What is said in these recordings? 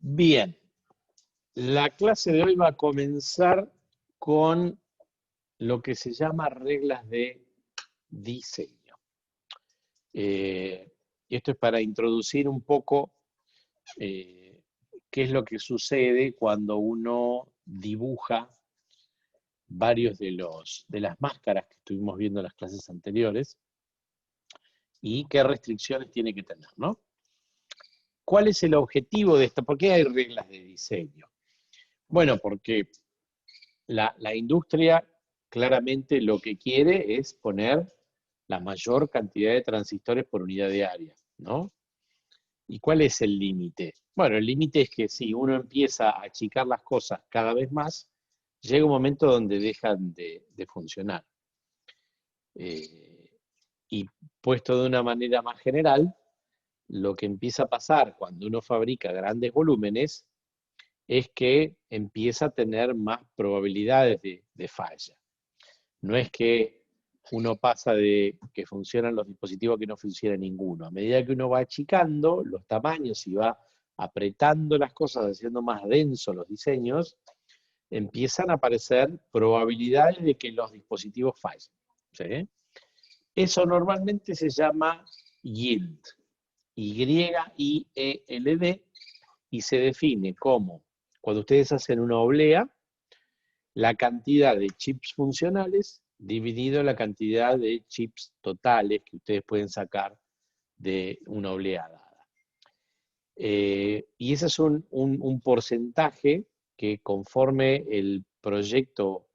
Bien, la clase de hoy va a comenzar con lo que se llama reglas de diseño. Y esto es para introducir un poco qué es lo que sucede cuando uno dibuja varios de las máscaras que estuvimos viendo en las clases anteriores y qué restricciones tiene que tener, ¿no? ¿Cuál es el objetivo de esto? ¿Por qué hay reglas de diseño? Bueno, porque la industria claramente lo que quiere es poner la mayor cantidad de transistores por unidad de área, ¿no? ¿Y cuál es el límite? Bueno, el límite es que si uno empieza a achicar las cosas cada vez más, llega un momento donde dejan de funcionar. Y puesto de una manera más general, lo que empieza a pasar cuando uno fabrica grandes volúmenes es que empieza a tener más probabilidades de falla. No es que uno pasa de que funcionan los dispositivos a que no funciona ninguno. A medida que uno va achicando los tamaños y va apretando las cosas, haciendo más densos los diseños, empiezan a aparecer probabilidades de que los dispositivos fallen, ¿sí? Eso normalmente se llama yield, Y-I-E-L-D, y se define como, cuando ustedes hacen una oblea, la cantidad de chips funcionales dividido la cantidad de chips totales que ustedes pueden sacar de una oblea dada. Y ese es un porcentaje que conforme el proyecto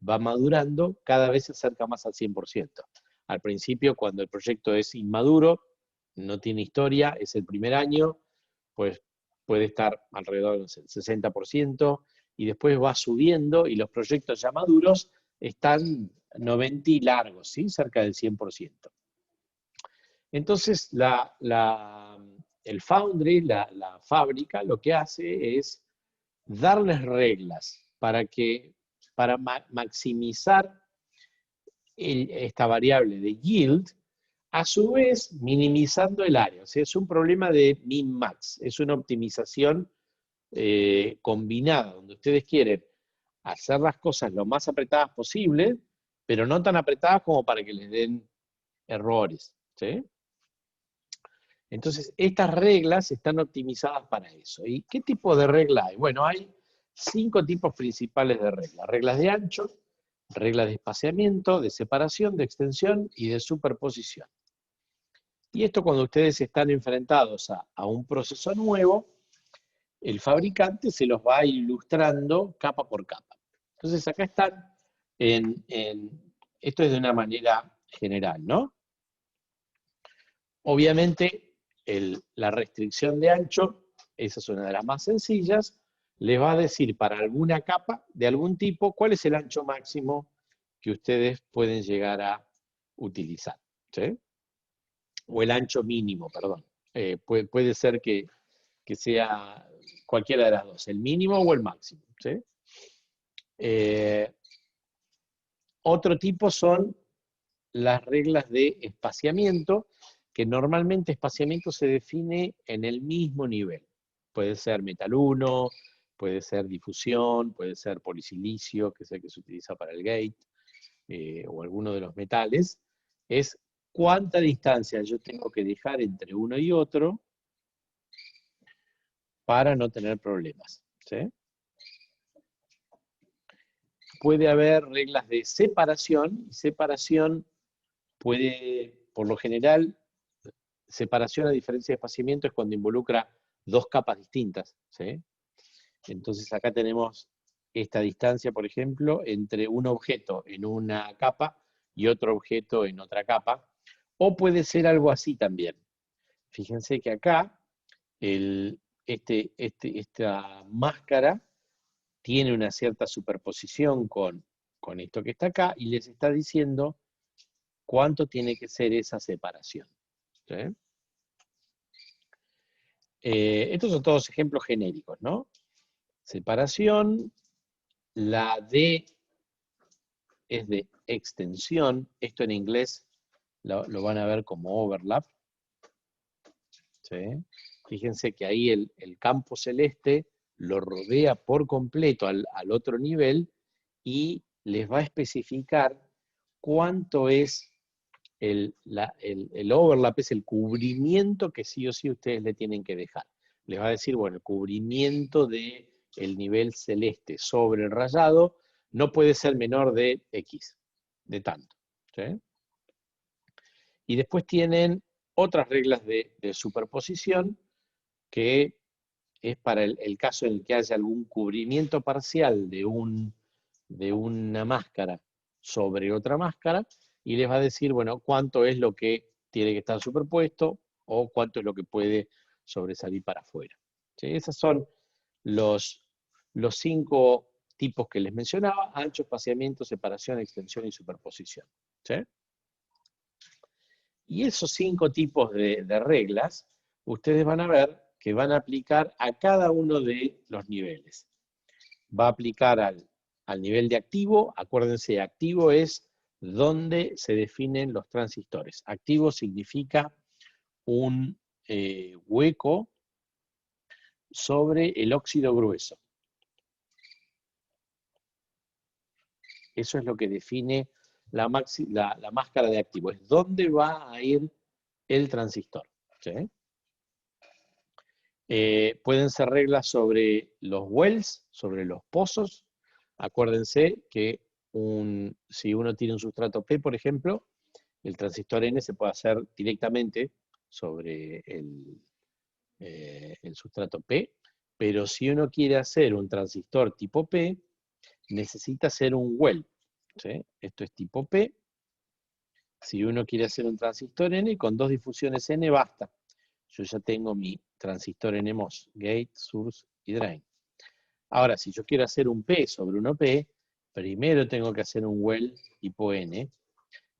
va madurando, cada vez se acerca más al 100%. Al principio, cuando el proyecto es inmaduro, no tiene historia, es el primer año, pues puede estar alrededor del 60%, y después va subiendo, y los proyectos ya maduros están 90 y largos, ¿sí? Cerca del 100%. Entonces, el foundry, la fábrica, lo que hace es darles reglas para maximizar esta variable de yield, a su vez minimizando el área. O sea, es un problema de min-max, es una optimización combinada, donde ustedes quieren hacer las cosas lo más apretadas posible, pero no tan apretadas como para que les den errores, ¿sí? Entonces, estas reglas están optimizadas para eso. ¿Y qué tipo de regla hay? Bueno, hay 5 tipos principales de reglas. Reglas de ancho, reglas de espaciamiento, de separación, de extensión y de superposición. Y esto cuando ustedes están enfrentados a un proceso nuevo, el fabricante se los va ilustrando capa por capa. Entonces acá están esto es de una manera general, ¿no? Obviamente la restricción de ancho, esa es una de las más sencillas, les va a decir para alguna capa de algún tipo cuál es el ancho máximo que ustedes pueden llegar a utilizar, ¿sí? O el ancho mínimo, perdón. Puede ser que sea cualquiera de las dos, el mínimo o el máximo, ¿sí? Otro tipo son las reglas de espaciamiento, que normalmente espaciamiento se define en el mismo nivel. Puede ser metal 1, puede ser difusión, puede ser polisilicio, que es el que se utiliza para el gate, o alguno de los metales. Es cuánta distancia yo tengo que dejar entre uno y otro para no tener problemas, ¿sí? Puede haber reglas de separación, y separación puede, por lo general, separación a diferencia de espaciamiento es cuando involucra dos capas distintas, ¿sí? Entonces acá tenemos esta distancia, por ejemplo, entre un objeto en una capa y otro objeto en otra capa, o puede ser algo así también. Fíjense que acá esta máscara tiene una cierta superposición con esto que está acá y les está diciendo cuánto tiene que ser esa separación, ¿sí? Estos son todos ejemplos genéricos, ¿no? Separación, la D es de extensión, esto en inglés lo van a ver como overlap, ¿sí? Fíjense que ahí el campo celeste lo rodea por completo al otro nivel y les va a especificar cuánto es el overlap, es el cubrimiento que sí o sí ustedes le tienen que dejar. Les va a decir, bueno, el cubrimiento del nivel celeste sobre el rayado no puede ser menor de X, de tanto. ¿Sí? Y después tienen otras reglas de superposición, que es para el caso en el que haya algún cubrimiento parcial de una máscara sobre otra máscara, y les va a decir, bueno, cuánto es lo que tiene que estar superpuesto o cuánto es lo que puede sobresalir para afuera. ¿Sí? Esos son los 5 tipos que les mencionaba: ancho, espaciamiento, separación, extensión y superposición. ¿Sí? Y esos 5 tipos de reglas, ustedes van a ver que van a aplicar a cada uno de los niveles. Va a aplicar al nivel de activo. Acuérdense, activo es donde se definen los transistores. Activo significa un hueco sobre el óxido grueso. Eso es lo que define la máscara de activo. Es dónde va a ir el transistor. ¿Sí? Pueden ser reglas sobre los wells, sobre los pozos. Acuérdense que si uno tiene un sustrato P, por ejemplo, el transistor N se puede hacer directamente sobre el sustrato P, pero si uno quiere hacer un transistor tipo P, necesita hacer un well. ¿Sí? Esto es tipo P. Si uno quiere hacer un transistor N, con 2 difusiones N basta. Yo ya tengo mi transistor NMOS, gate, source y drain. Ahora, si yo quiero hacer un P sobre un P, primero tengo que hacer un well tipo N,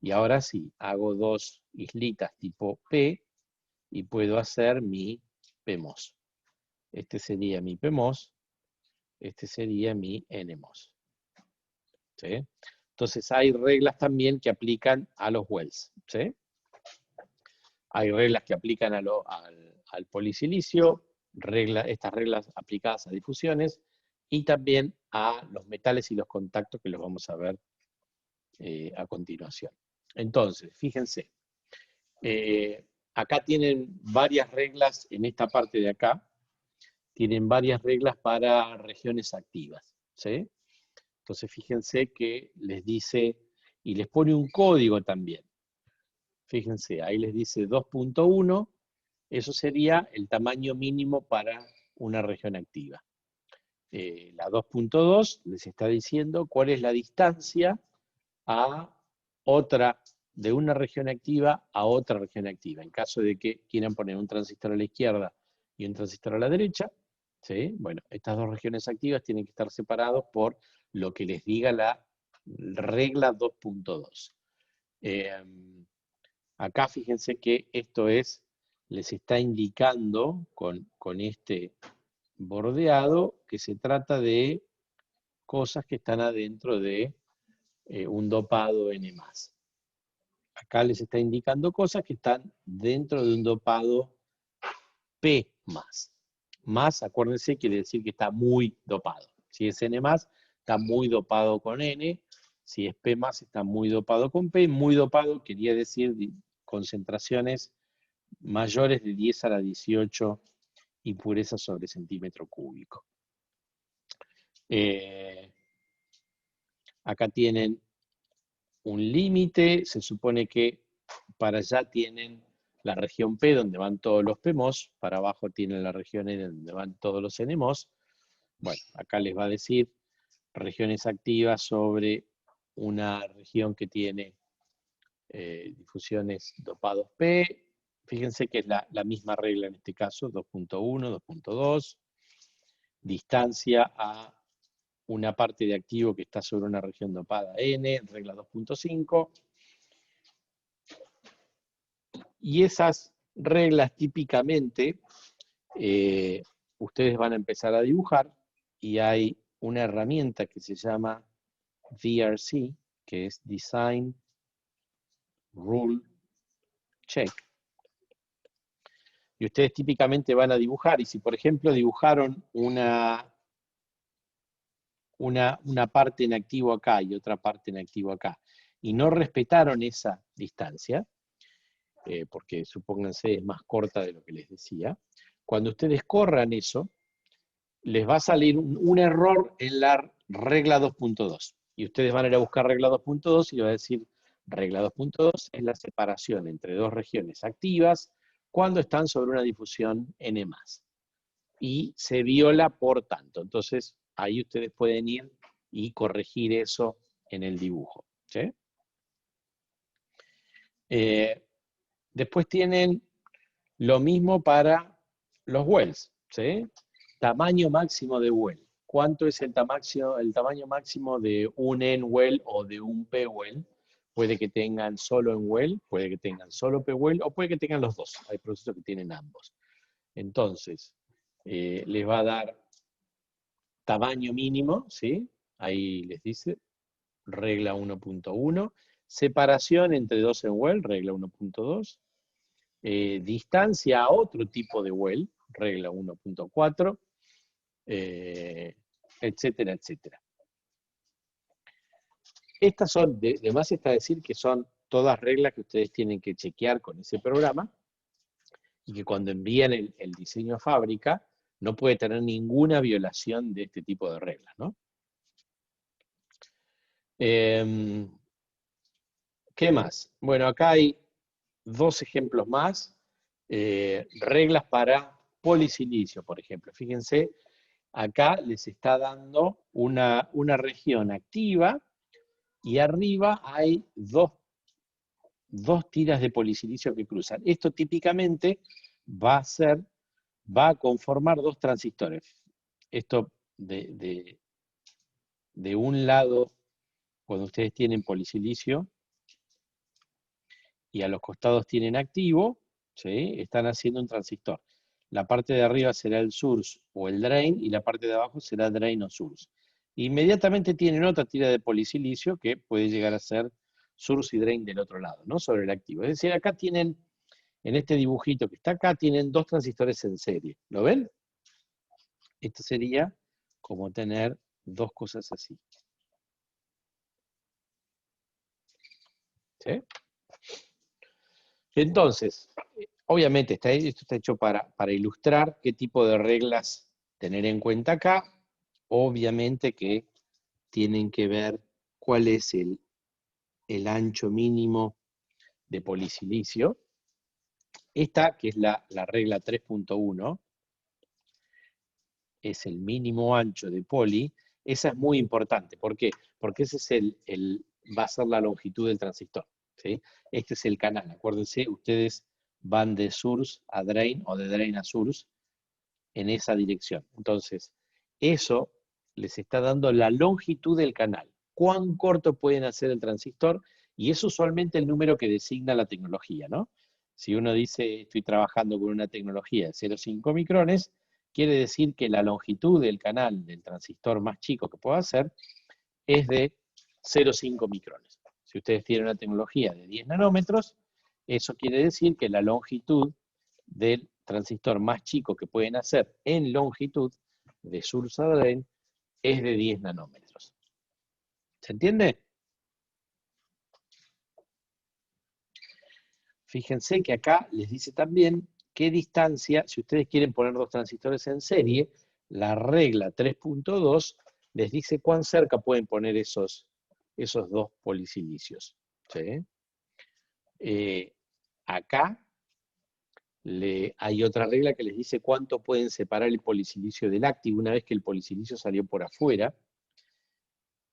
y ahora sí, hago 2 islitas tipo P, y puedo hacer mi PMOS. Este sería mi PMOS, este sería mi NMOS. ¿Sí? Entonces hay reglas también que aplican a los wells. ¿Sí? Hay reglas que aplican al polisilicio, estas reglas aplicadas a difusiones, y también a los metales y los contactos, que los vamos a ver a continuación. Entonces, fíjense, acá tienen varias reglas, en esta parte de acá, tienen varias reglas para regiones activas. ¿Sí? Entonces, fíjense que les dice, y les pone un código también. Fíjense, ahí les dice 2.1, eso sería el tamaño mínimo para una región activa. La 2.2 les está diciendo cuál es la distancia de una región activa a otra región activa. En caso de que quieran poner un transistor a la izquierda y un transistor a la derecha, ¿sí? Bueno, estas 2 regiones activas tienen que estar separados por lo que les diga la regla 2.2. Acá fíjense que esto les está indicando con este bordeado que se trata de cosas que están adentro de un dopado N+. Acá les está indicando cosas que están dentro de un dopado P+. Más, acuérdense, quiere decir que está muy dopado. Si es N+, está muy dopado con N. Si es P+, está muy dopado con P. Muy dopado quería decir concentraciones mayores de 10 a la 18 impurezas sobre centímetro cúbico. Acá tienen un límite, se supone que para allá tienen la región P, donde van todos los PMOS, para abajo tienen la región N, donde van todos los NMOS. Bueno, acá les va a decir regiones activas sobre una región que tiene difusiones dopados P. Fíjense que es la misma regla en este caso, 2.1, 2.2. Distancia a una parte de activo que está sobre una región dopada N, regla 2.5. Y esas reglas típicamente ustedes van a empezar a dibujar, y hay una herramienta que se llama VRC, que es Design Rule Check. y ustedes típicamente van a dibujar, y si por ejemplo dibujaron una parte en activo acá y otra parte en activo acá, y no respetaron esa distancia, porque supónganse es más corta de lo que les decía, cuando ustedes corran eso, les va a salir un error en la regla 2.2. Y ustedes van a ir a buscar regla 2.2 y va a decir, regla 2.2 es la separación entre dos regiones activas cuando están sobre una difusión n+. Y se viola por tanto. Entonces, ahí ustedes pueden ir y corregir eso en el dibujo. ¿Sí? Después tienen lo mismo para los wells. ¿Sí? Tamaño máximo de well. ¿Cuánto es el tamaño máximo de un N-well o de un P-well? Puede que tengan solo N-well, puede que tengan solo P-well o puede que tengan los dos. Hay procesos que tienen ambos. Entonces, les va a dar tamaño mínimo, ¿sí? Ahí les dice, regla 1.1. Separación entre dos N-well, regla 1.2. Distancia a otro tipo de well, regla 1.4. Etcétera, etcétera. Estas son, de más está decir que son todas reglas que ustedes tienen que chequear con ese programa y que cuando envían el diseño a fábrica no puede tener ninguna violación de este tipo de reglas, ¿no? ¿Qué más? Bueno, acá hay dos ejemplos más. Reglas para polisilicio, por ejemplo. Fíjense, acá les está dando una región activa y arriba hay dos tiras de polisilicio que cruzan. Esto típicamente va a conformar dos transistores. Esto de un lado, cuando ustedes tienen polisilicio y a los costados tienen activo, ¿sí? Están haciendo un transistor. La parte de arriba será el source o el drain y la parte de abajo será drain o source. Inmediatamente tienen otra tira de polisilicio que puede llegar a ser source y drain del otro lado, ¿no? Sobre el activo. Es decir, acá tienen, en este dibujito que está acá, tienen dos transistores en serie. ¿Lo ven? Esto sería como tener dos cosas así. ¿Sí? Entonces, obviamente esto está hecho para ilustrar qué tipo de reglas tener en cuenta acá. Obviamente que tienen que ver cuál es el ancho mínimo de polisilicio. Esta, que es la regla 3.1, es el mínimo ancho de poli. Esa es muy importante. ¿Por qué? Porque ese es va a ser la longitud del transistor. ¿Sí? Este es el canal. Acuérdense, ustedes van de source a drain o de drain a source en esa dirección. Entonces, eso les está dando la longitud del canal. Cuán corto pueden hacer el transistor, y es usualmente el número que designa la tecnología, ¿no? Si uno dice, estoy trabajando con una tecnología de 0,5 micrones, quiere decir que la longitud del canal del transistor más chico que puedo hacer es de 0,5 micrones. Si ustedes tienen una tecnología de 10 nanómetros, eso quiere decir que la longitud del transistor más chico que pueden hacer en longitud de source a drain es de 10 nanómetros. ¿Se entiende? Fíjense que acá les dice también qué distancia, si ustedes quieren poner dos transistores en serie, la regla 3.2 les dice cuán cerca pueden poner esos dos polisilicios. ¿Sí? Acá hay otra regla que les dice cuánto pueden separar el polisilicio del activo una vez que el polisilicio salió por afuera.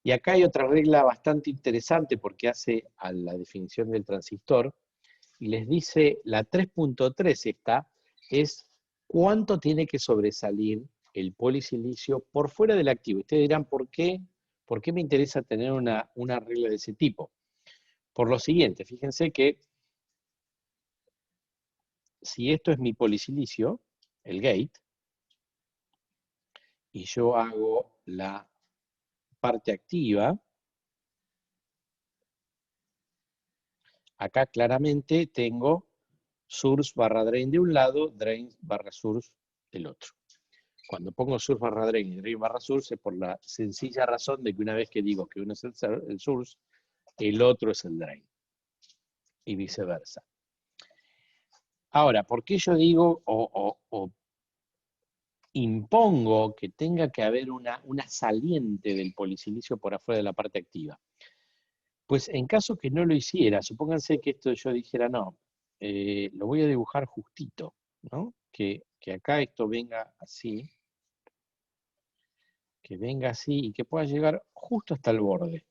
Y acá hay otra regla bastante interesante porque hace a la definición del transistor y les dice, la 3.3 esta, es cuánto tiene que sobresalir el polisilicio por fuera del activo. Ustedes dirán, ¿por qué me interesa tener una regla de ese tipo? Por lo siguiente, fíjense que si esto es mi polisilicio, el gate, y yo hago la parte activa, acá claramente tengo source barra drain de un lado, drain barra source del otro. Cuando pongo source barra drain y drain barra source es por la sencilla razón de que una vez que digo que uno es el source, el otro es el drain. Y viceversa. Ahora, ¿por qué yo digo o impongo que tenga que haber una saliente del polisilicio por afuera de la parte activa? Pues en caso que no lo hiciera, supónganse que esto yo dijera, no, lo voy a dibujar justito, ¿no? Que acá esto venga así, que venga así y que pueda llegar justo hasta el borde.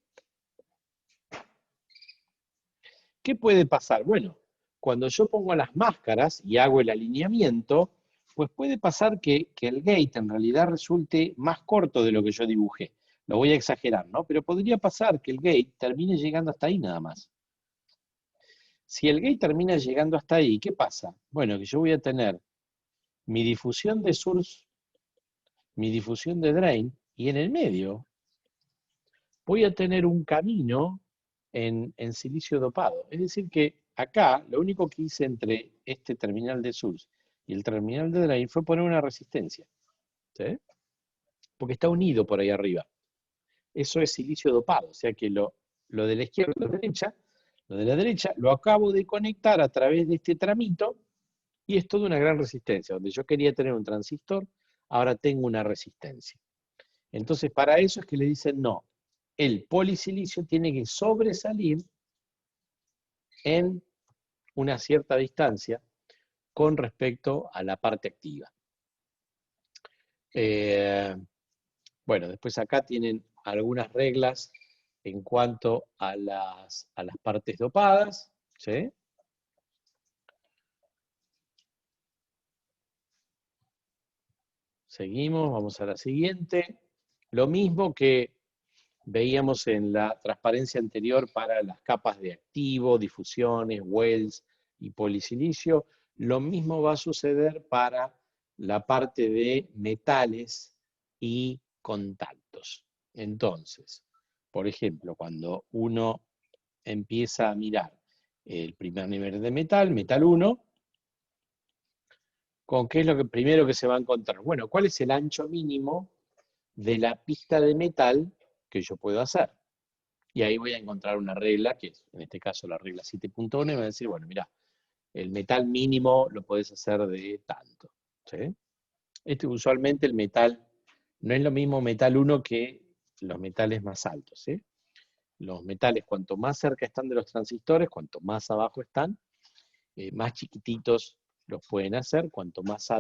¿Qué puede pasar? Bueno, cuando yo pongo las máscaras y hago el alineamiento, pues puede pasar que el gate en realidad resulte más corto de lo que yo dibujé. Lo voy a exagerar, ¿no? Pero podría pasar que el gate termine llegando hasta ahí nada más. Si el gate termina llegando hasta ahí, ¿qué pasa? Bueno, que yo voy a tener mi difusión de source, mi difusión de drain, y en el medio voy a tener un camino en silicio dopado. Es decir que acá lo único que hice entre este terminal de source y el terminal de drain fue poner una resistencia. ¿Sí? Porque está unido por ahí arriba. Eso es silicio dopado, o sea que lo de la izquierda y lo de la derecha lo acabo de conectar a través de este tramito y es toda una gran resistencia. Donde yo quería tener un transistor, ahora tengo una resistencia. Entonces, para eso es que le dicen no. El polisilicio tiene que sobresalir en una cierta distancia con respecto a la parte activa. Bueno, después acá tienen algunas reglas en cuanto a las partes dopadas, ¿sí? Seguimos, vamos a la siguiente. Lo mismo que veíamos en la transparencia anterior para las capas de activo, difusiones, wells y polisilicio, lo mismo va a suceder para la parte de metales y contactos. Entonces, por ejemplo, cuando uno empieza a mirar el primer nivel de metal, metal 1, ¿con qué es lo que primero que se va a encontrar? Bueno, ¿cuál es el ancho mínimo de la pista de metal que yo puedo hacer? Y ahí voy a encontrar una regla, que es en este caso la regla 7.1, y me va a decir, bueno, mira, el metal mínimo lo puedes hacer de tanto. ¿Sí? Usualmente el metal, no es lo mismo metal 1 que los metales más altos. ¿Sí? Los metales, cuanto más cerca están de los transistores, cuanto más abajo están, más chiquititos los pueden hacer, cuanto más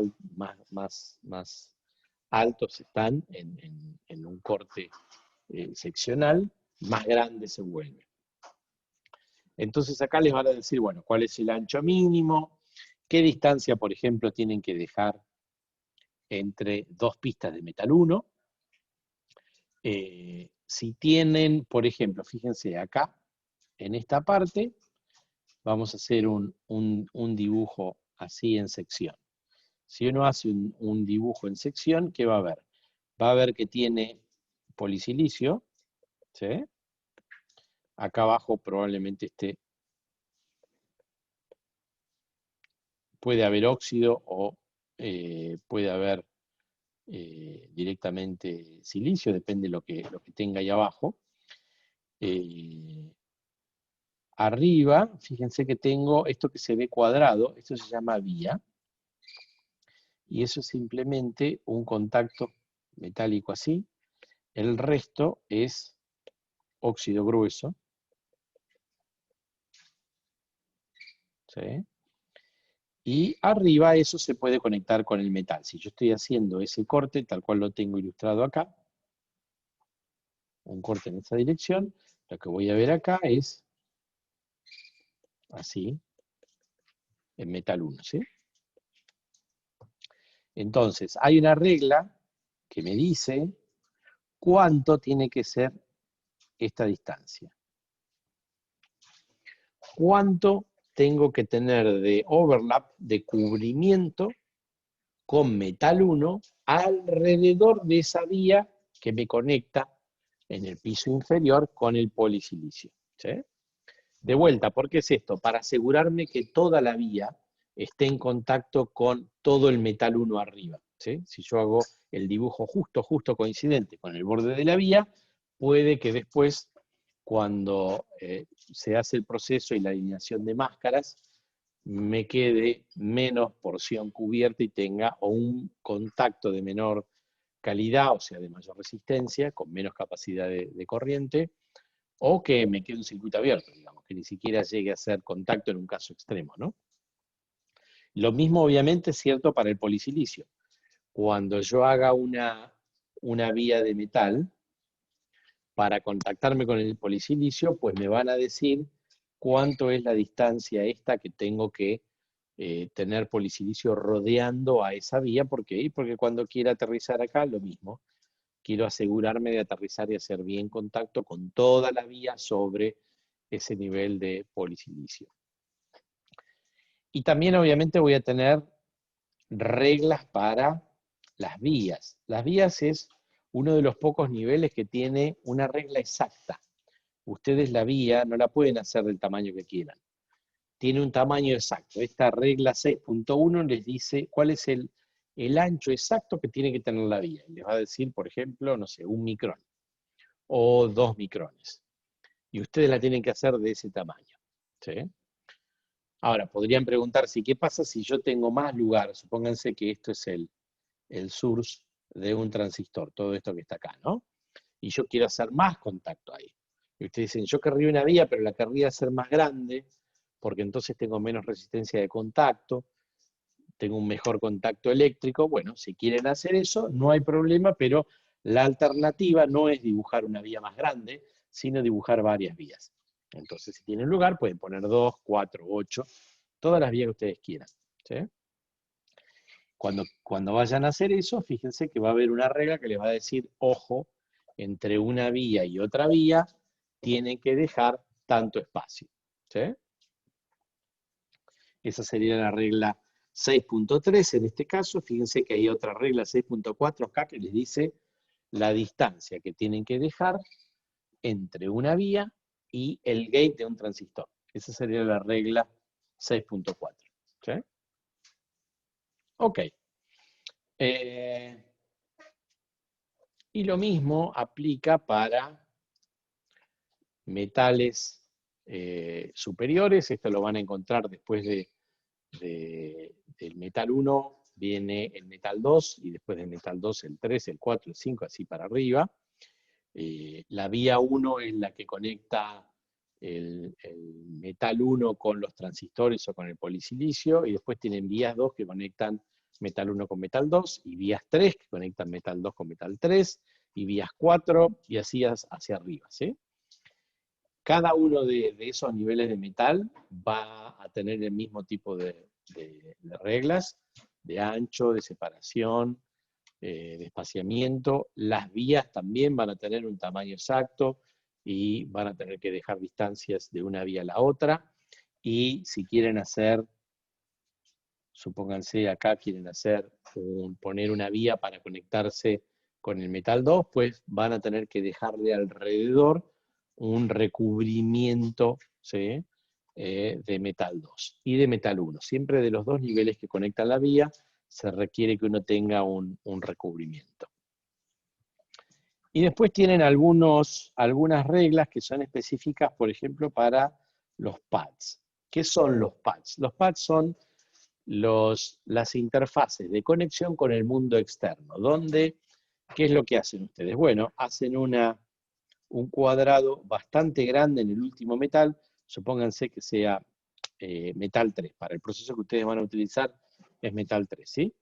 altos están en un corte seccional, más grande se vuelve. Entonces acá les van a decir, bueno, cuál es el ancho mínimo, qué distancia, por ejemplo, tienen que dejar entre dos pistas de metal 1. Si tienen, por ejemplo, fíjense acá, en esta parte, vamos a hacer un dibujo así en sección. Si uno hace un dibujo en sección, ¿qué va a ver? Va a ver que tiene polisilicio, ¿sí? Acá abajo probablemente puede haber óxido o puede haber directamente silicio, depende de lo que tenga ahí abajo. Arriba, fíjense que tengo esto que se ve cuadrado, esto se llama vía, y eso es simplemente un contacto metálico así. El resto es óxido grueso. ¿Sí? Y arriba eso se puede conectar con el metal. Si yo estoy haciendo ese corte, tal cual lo tengo ilustrado acá, un corte en esta dirección, lo que voy a ver acá es así, en metal 1, ¿sí? Entonces, hay una regla que me dice cuánto tiene que ser esta distancia. ¿Cuánto tengo que tener de overlap, de cubrimiento con metal 1 alrededor de esa vía que me conecta en el piso inferior con el polisilicio? ¿Sí? De vuelta, ¿por qué es esto? Para asegurarme que toda la vía esté en contacto con todo el metal 1 arriba, ¿sí? Si yo hago el dibujo justo coincidente con el borde de la vía, puede que después, cuando se hace el proceso y la alineación de máscaras, me quede menos porción cubierta y tenga o un contacto de menor calidad, o sea, de mayor resistencia, con menos capacidad de corriente, o que me quede un circuito abierto, digamos, que ni siquiera llegue a ser contacto en un caso extremo, ¿no? Lo mismo obviamente es cierto para el polisilicio. Cuando yo haga una vía de metal, para contactarme con el polisilicio, pues me van a decir cuánto es la distancia esta que tengo que tener polisilicio rodeando a esa vía. ¿Por qué? Porque cuando quiera aterrizar acá, lo mismo. Quiero asegurarme de aterrizar y hacer bien contacto con toda la vía sobre ese nivel de polisilicio. Y también obviamente voy a tener reglas para las vías. Las vías es uno de los pocos niveles que tiene una regla exacta. Ustedes la vía no la pueden hacer del tamaño que quieran. Tiene un tamaño exacto. Esta regla 6.1 les dice cuál es el ancho exacto que tiene que tener la vía. Les va a decir, por ejemplo, no sé, 1 micrón o 2 micrones. Y ustedes la tienen que hacer de ese tamaño, ¿sí? Ahora, podrían preguntarse, ¿qué pasa si yo tengo más lugar? Supónganse que esto es el source de un transistor, todo esto que está acá, ¿no? Y yo quiero hacer más contacto ahí. Y ustedes dicen, yo querría una vía, pero la querría hacer más grande, porque entonces tengo menos resistencia de contacto, tengo un mejor contacto eléctrico. Bueno, si quieren hacer eso, no hay problema, pero la alternativa no es dibujar una vía más grande, sino dibujar varias vías. Entonces, si tienen lugar, pueden poner 2, 4, 8, todas las vías que ustedes quieran, ¿sí? Cuando vayan a hacer eso, fíjense que va a haber una regla que les va a decir, ojo, entre una vía y otra vía, tienen que dejar tanto espacio, ¿sí? Esa sería la regla 6.3 en este caso. Fíjense que hay otra regla 6.4 acá que les dice la distancia que tienen que dejar entre una vía y el gate de un transistor. Esa sería la regla 6.4. ¿Sí? Ok. Y lo mismo aplica para metales superiores. Esto lo van a encontrar después del metal 1, viene el metal 2, y después del metal 2 el 3, el 4, el 5, así para arriba. La vía 1 es la que conecta el metal 1 con los transistores o con el polisilicio, y después tienen vías 2 que conectan metal 1 con metal 2, y vías 3 que conectan metal 2 con metal 3, y vías 4, y así hacia arriba, ¿sí? Cada uno de esos niveles de metal va a tener el mismo tipo de reglas, de ancho, de separación, de espaciamiento. Las vías también van a tener un tamaño exacto y van a tener que dejar distancias de una vía a la otra. Y si quieren hacer, supónganse acá, quieren hacer poner una vía para conectarse con el metal 2, pues van a tener que dejarle alrededor un recubrimiento, ¿sí? De metal 2 y de metal 1. Siempre de los dos niveles que conectan la vía se requiere que uno tenga un recubrimiento. Y después tienen algunas reglas que son específicas, por ejemplo, para los pads. ¿Qué son los pads? Los pads son las interfaces de conexión con el mundo externo, donde, ¿qué es lo que hacen ustedes? Bueno, hacen un cuadrado bastante grande en el último metal, supónganse que sea metal 3, para el proceso que ustedes van a utilizar es metal 3, ¿sí?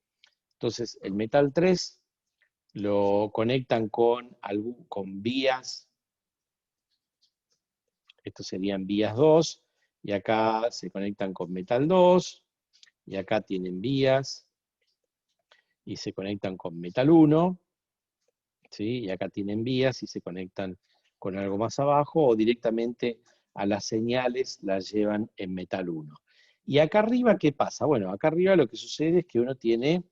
Entonces, el metal 3 lo conectan con vías, estos serían vías 2, y acá se conectan con metal 2, y acá tienen vías, y se conectan con metal 1, ¿sí? Y acá tienen vías y se conectan con algo más abajo, o directamente a las señales las llevan en metal 1. Y acá arriba, ¿qué pasa? Bueno, acá arriba lo que sucede es que uno tiene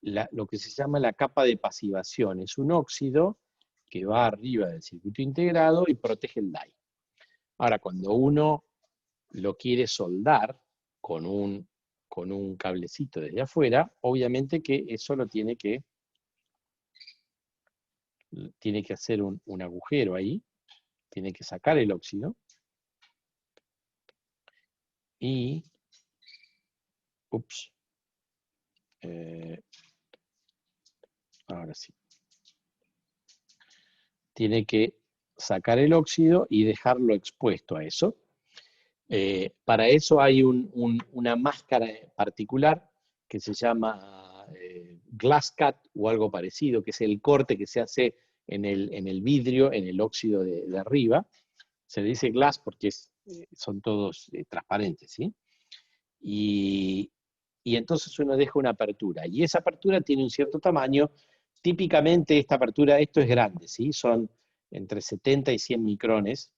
lo que se llama la capa de pasivación. Es un óxido que va arriba del circuito integrado y protege el die. Ahora, cuando uno lo quiere soldar con un cablecito desde afuera, obviamente que eso lo tiene que hacer un agujero ahí, tiene que sacar el óxido, y, ups, ahora sí, tiene que sacar el óxido y dejarlo expuesto a eso. Para eso hay una máscara particular que se llama glass cut o algo parecido, que es el corte que se hace en el vidrio, en el óxido de arriba. Se le dice glass porque son todos transparentes, ¿sí? Y entonces uno deja una apertura, y esa apertura tiene un cierto tamaño. Típicamente esta apertura, esto es grande, ¿sí? Son entre 70 y 100 micrones.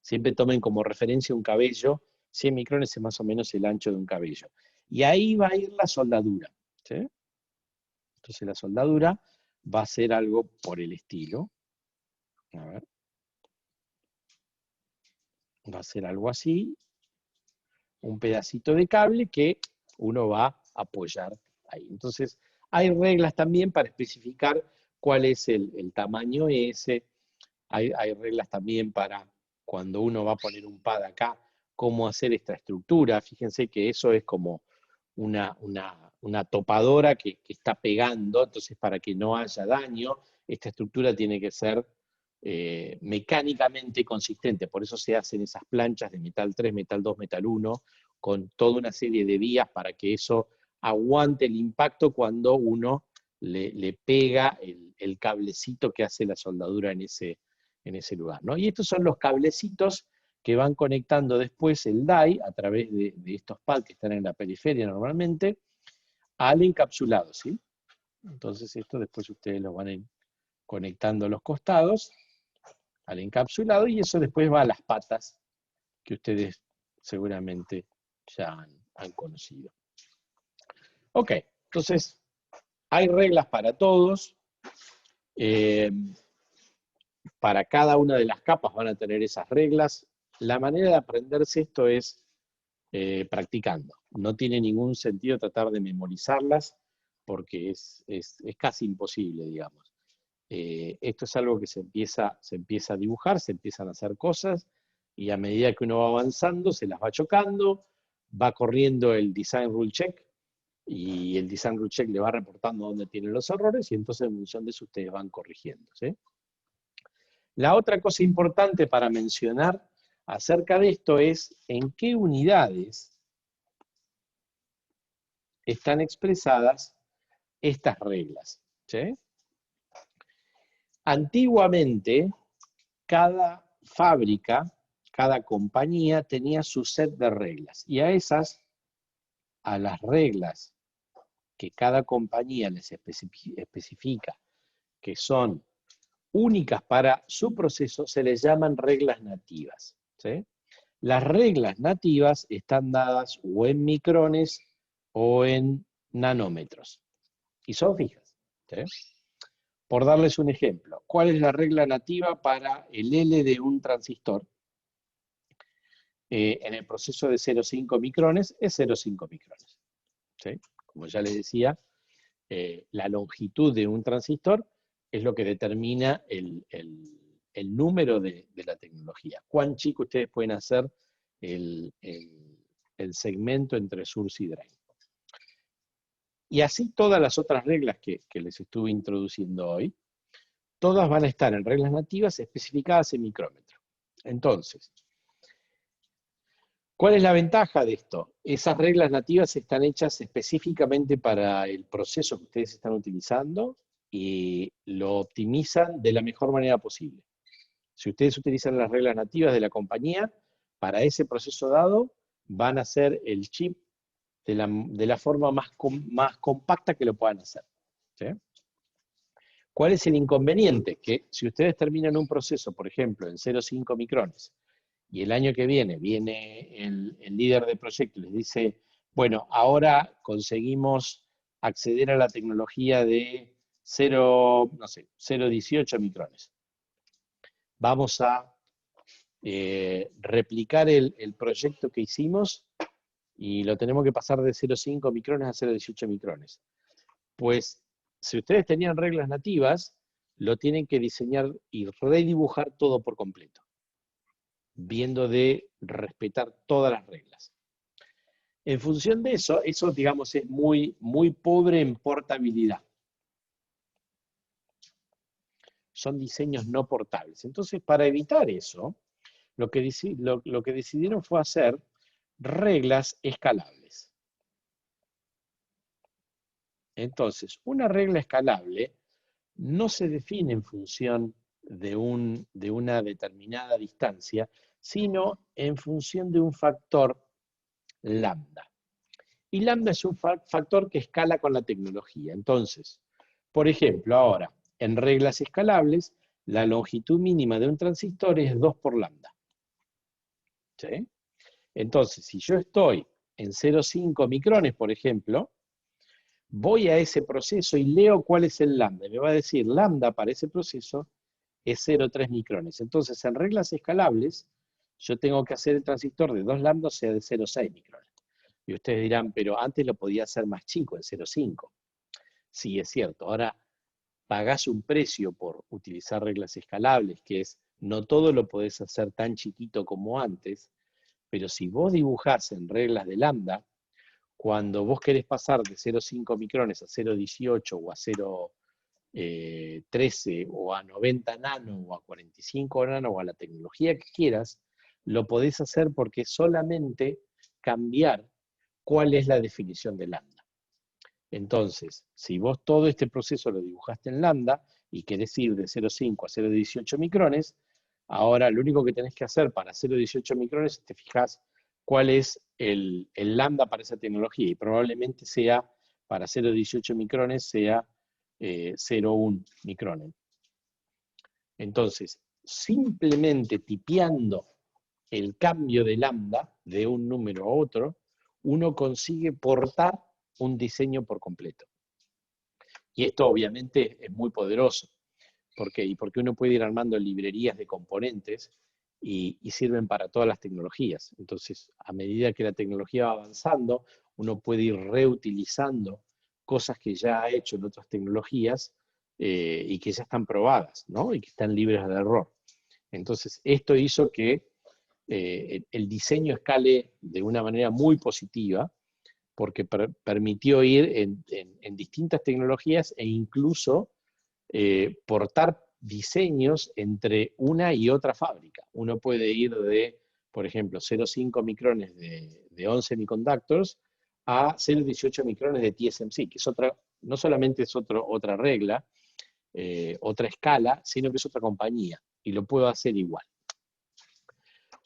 Siempre tomen como referencia un cabello, 100 micrones es más o menos el ancho de un cabello. Y ahí va a ir la soldadura, ¿sí? Entonces la soldadura va a ser algo por el estilo. A ver. Va a ser algo así, un pedacito de cable que uno va a apoyar ahí. Entonces, hay reglas también para especificar cuál es el tamaño ese. Hay reglas también para cuando uno va a poner un pad acá, cómo hacer esta estructura. Fíjense que eso es como una topadora que está pegando, entonces para que no haya daño, esta estructura tiene que ser mecánicamente consistente. Por eso se hacen esas planchas de metal 3, metal 2, metal 1, con toda una serie de vías para que eso aguante el impacto cuando uno le pega el cablecito que hace la soldadura en ese lugar, ¿no? Y estos son los cablecitos que van conectando después el die a través de estos pads que están en la periferia normalmente al encapsulado, ¿sí? Entonces esto después ustedes lo van a ir conectando a los costados al encapsulado, y eso después va a las patas que ustedes seguramente ya han conocido. Ok, entonces hay reglas para todos. Para cada una de las capas van a tener esas reglas. La manera de aprenderse esto es practicando. No tiene ningún sentido tratar de memorizarlas porque es casi imposible, digamos. Esto es algo que se empieza a dibujar, se empiezan a hacer cosas, y a medida que uno va avanzando se las va chocando, va corriendo el Design Rule Check, y el Design Rule Check le va reportando dónde tienen los errores, y entonces en función de eso ustedes van corrigiendo, ¿sí? La otra cosa importante para mencionar acerca de esto es en qué unidades están expresadas estas reglas, ¿sí? Antiguamente, cada fábrica, cada compañía tenía su set de reglas, y a las reglas que cada compañía les especifica, que son únicas para su proceso, se les llaman reglas nativas, ¿sí? Las reglas nativas están dadas o en micrones o en nanómetros, y son fijas, ¿sí? Por darles un ejemplo, ¿cuál es la regla nativa para el L de un transistor? En el proceso de 0,5 micrones es 0,5 micrones, ¿sí? Como ya les decía, la longitud de un transistor es lo que determina el número de la tecnología. ¿Cuán chico ustedes pueden hacer el segmento entre source y drain? Y así todas las otras reglas que les estuve introduciendo hoy, todas van a estar en reglas nativas especificadas en micrómetro. Entonces, ¿cuál es la ventaja de esto? Esas reglas nativas están hechas específicamente para el proceso que ustedes están utilizando y lo optimizan de la mejor manera posible. Si ustedes utilizan las reglas nativas de la compañía, para ese proceso dado, van a hacer el chip de la forma más compacta que lo puedan hacer, ¿sí? ¿Cuál es el inconveniente? Que si ustedes terminan un proceso, por ejemplo, en 0,5 micrones, y el año que viene el líder de proyecto y les dice, bueno, ahora conseguimos acceder a la tecnología de 0,18 micrones. Vamos a replicar el proyecto que hicimos y lo tenemos que pasar de 0,5 micrones a 0,18 micrones. Pues, si ustedes tenían reglas nativas, lo tienen que diseñar y redibujar todo por completo, viendo de respetar todas las reglas. En función de eso, digamos es muy, muy pobre en portabilidad. Son diseños no portables. Entonces, para evitar eso, lo que decidieron fue hacer reglas escalables. Entonces, una regla escalable no se define en función de una determinada distancia, sino en función de un factor lambda. Y lambda es un factor que escala con la tecnología. Entonces, por ejemplo, ahora, en reglas escalables, la longitud mínima de un transistor es 2 por lambda. ¿Sí? Entonces, si yo estoy en 0,5 micrones, por ejemplo, voy a ese proceso y leo cuál es el lambda. Me va a decir, lambda para ese proceso es 0,3 micrones. Entonces, en reglas escalables, yo tengo que hacer el transistor de 2 lambda, o sea, de 0,6 micrones. Y ustedes dirán, pero antes lo podía hacer más chico, en 0,5. Sí, es cierto. Ahora pagás un precio por utilizar reglas escalables, que es, no todo lo podés hacer tan chiquito como antes, pero si vos dibujás en reglas de lambda, cuando vos querés pasar de 0,5 micrones a 0,18 o a 0,13 o a 90 nano o a 45 nano o a la tecnología que quieras, lo podés hacer porque es solamente cambiar cuál es la definición de lambda. Entonces, si vos todo este proceso lo dibujaste en lambda y querés ir de 0,5 a 0,18 micrones, ahora lo único que tenés que hacer para 0,18 micrones, te fijas cuál es el lambda para esa tecnología, y probablemente sea, para 0,18 micrones, sea 0,1 micrones. Entonces, simplemente tipeando el cambio de lambda de un número a otro, uno consigue portar un diseño por completo. Y esto obviamente es muy poderoso. ¿Por qué? Y porque uno puede ir armando librerías de componentes y sirven para todas las tecnologías. Entonces, a medida que la tecnología va avanzando, uno puede ir reutilizando cosas que ya ha hecho en otras tecnologías y que ya están probadas, ¿no? Y que están libres de error. Entonces, esto hizo que el diseño escale de una manera muy positiva, porque permitió ir en distintas tecnologías e incluso portar diseños entre una y otra fábrica. Uno puede ir de, por ejemplo, 0,5 micrones de 11 semiconductors a 0,18 micrones de TSMC, que es otra, no solamente es otra regla, otra escala, sino que es otra compañía, y lo puedo hacer igual.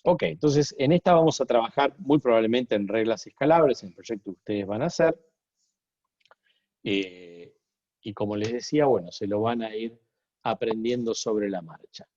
Ok, entonces en esta vamos a trabajar muy probablemente en reglas escalables, en el proyecto que ustedes van a hacer. Y como les decía, bueno, se lo van a ir aprendiendo sobre la marcha.